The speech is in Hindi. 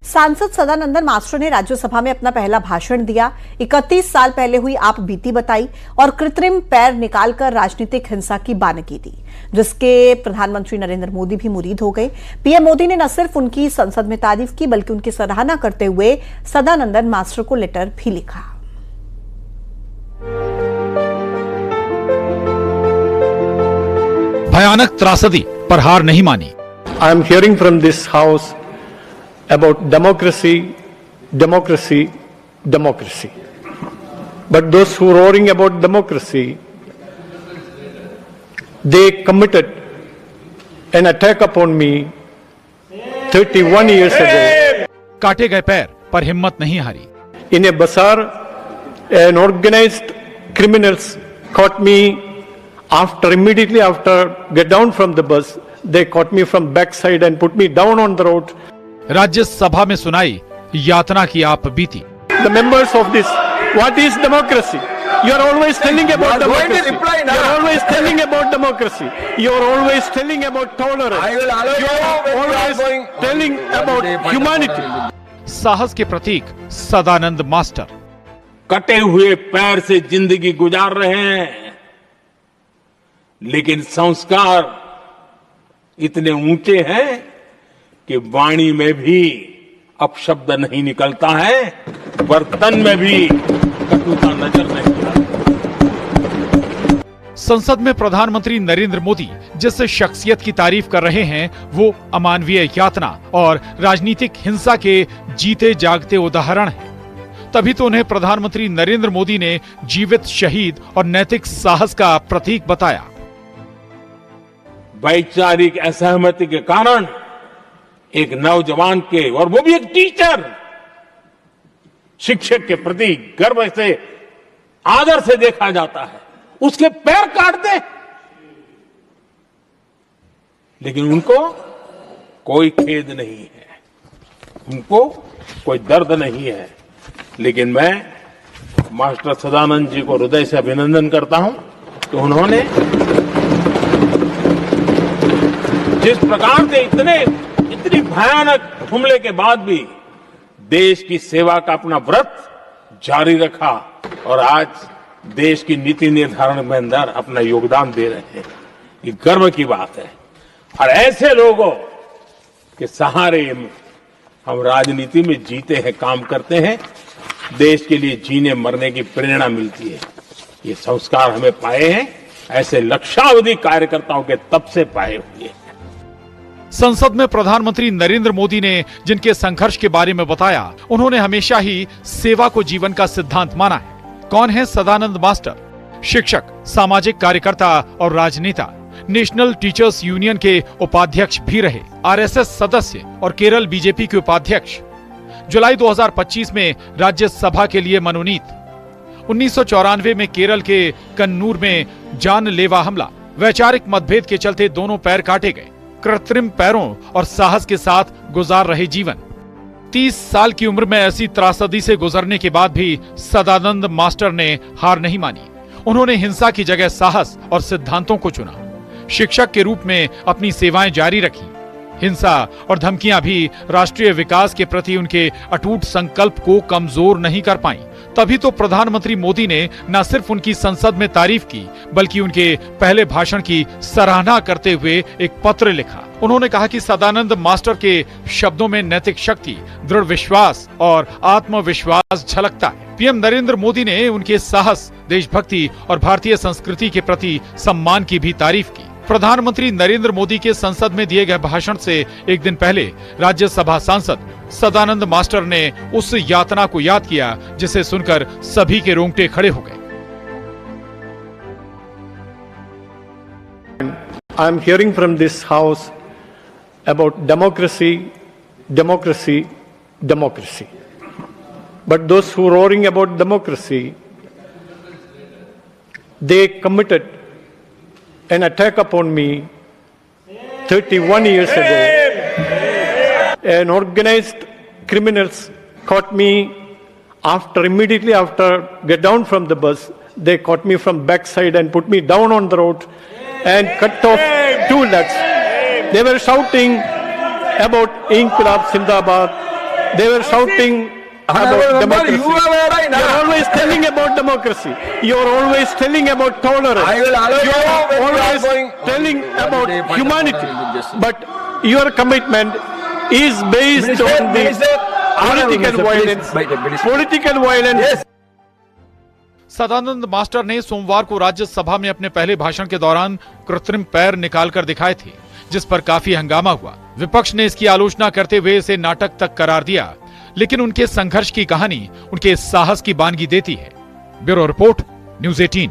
सांसद सदानंदन मास्टर ने राज्यसभा में अपना पहला भाषण दिया। 31 साल पहले हुई आप बीती बताई और कृत्रिम पैर निकालकर राजनीतिक हिंसा की बानगी दी, जिसके प्रधानमंत्री नरेंद्र मोदी भी मुरीद हो गए। पीएम मोदी ने न सिर्फ उनकी संसद में तारीफ की बल्कि उनकी सराहना करते हुए सदानंदन मास्टर को लेटर भी लिखा। भयानक त्रासदी पर हार नहीं मानी। I am hearing from this house about democracy, democracy, democracy. But those who are roaring about democracy, they committed an attack upon me 31 years ago. काटे गए पैर पर हिम्मत नहीं हारी। In a bazaar, an organized criminals caught me immediately after get down from the bus. They caught me from backside and put me down on the road. Rajya Sabha में सुनाई यातना की आप बीती। The members of this, what is democracy? You are always telling about democracy. You are always telling about democracy. You are always telling about tolerance. You are always telling about humanity. साहस के प्रतीक सदानंद मास्टर कटे हुए पैर से जिंदगी गुजार रहे हैं, लेकिन संस्कार इतने ऊंचे हैं कि वाणी में भी अपशब्द नहीं निकलता है, बर्तन में भी कटुता नजर नहीं आती। संसद में प्रधानमंत्री नरेंद्र मोदी जिस शख्सियत की तारीफ कर रहे हैं वो अमानवीय यातना और राजनीतिक हिंसा के जीते जागते उदाहरण हैं। तभी तो उन्हें प्रधानमंत्री नरेंद्र मोदी ने जीवित शहीद और नैतिक साहस का प्रतीक बताया। वैचारिक असहमति के कारण एक नौजवान के, और वो भी एक टीचर, शिक्षक के प्रति गर्व से, आदर से देखा जाता है, उसके पैर काट दे, लेकिन उनको कोई खेद नहीं है, उनको कोई दर्द नहीं है। लेकिन मैं मास्टर सदानंद जी को हृदय से अभिनंदन करता हूं कि उन्होंने जिस प्रकार से इतनी भयानक हमले के बाद भी देश की सेवा का अपना व्रत जारी रखा और आज देश की नीति निर्धारण में अंदर अपना योगदान दे रहे हैं। ये गर्व की बात है और ऐसे लोगों के सहारे हम राजनीति में जीते हैं, काम करते हैं, देश के लिए जीने मरने की प्रेरणा मिलती है। ये संस्कार हमें पाए हैं ऐसे लक्षावधि कार्यकर्ताओं के तब से पाए हुए हैं। संसद में प्रधानमंत्री नरेंद्र मोदी ने जिनके संघर्ष के बारे में बताया, उन्होंने हमेशा ही सेवा को जीवन का सिद्धांत माना है। कौन है सदानंद मास्टर? शिक्षक, सामाजिक कार्यकर्ता और राजनेता, नेशनल टीचर्स यूनियन के उपाध्यक्ष भी रहे, आरएसएस सदस्य और केरल बीजेपी के उपाध्यक्ष। जुलाई 2025 में राज्यसभा के लिए मनोनीत। 1994 में केरल के कन्नूर में जानलेवा हमला, वैचारिक मतभेद के चलते दोनों पैर काटे गए। कृत्रिम पैरों और साहस के साथ गुजार रहे जीवन। 30 साल की उम्र में ऐसी त्रासदी से गुजरने के बाद भी सदानंद मास्टर ने हार नहीं मानी। उन्होंने हिंसा की जगह साहस और सिद्धांतों को चुना। शिक्षक के रूप में अपनी सेवाएं जारी रखी। हिंसा और धमकियां भी राष्ट्रीय विकास के प्रति उनके अटूट संकल्प को कमजोर नहीं कर पाई। तभी तो प्रधानमंत्री मोदी ने न सिर्फ उनकी संसद में तारीफ की बल्कि उनके पहले भाषण की सराहना करते हुए एक पत्र लिखा। उन्होंने कहा कि सदानंद मास्टर के शब्दों में नैतिक शक्ति, दृढ़ विश्वास और आत्मविश्वास झलकता है। पीएम नरेंद्र मोदी ने उनके साहस, देशभक्ति और भारतीय संस्कृति के प्रति सम्मान की भी तारीफ की। प्रधानमंत्री नरेंद्र मोदी के संसद में दिए गए भाषण से एक दिन पहले राज्यसभा सांसद सदानंद मास्टर ने उस यातना को याद किया जिसे सुनकर सभी के रोंगटे खड़े हो गए। I am hearing from this house about democracy, democracy, democracy. But those who are roaring about democracy, they committed an attack upon me 31 years ago. An organized criminals caught me immediately after get down from the bus. They caught me from backside and put me down on the road and cut off 2 legs. They were shouting about Inqilab Zindabad, they were shouting about democracy. You're always telling about democracy. You're always telling about tolerance. You're always telling about humanity. But your commitment is based on the political violence. Political violence. Sadanand Master ने सोमवार को राज्यसभा में अपने पहले भाषण के दौरान कृत्रिम पैर निकालकर दिखाए थे, जिस पर काफी हंगामा हुआ। विपक्ष ने इसकी आलोचना करते हुए इसे नाटक तक करार दिया, लेकिन उनके संघर्ष की कहानी उनके साहस की बानगी देती है। Bureau report, news 18।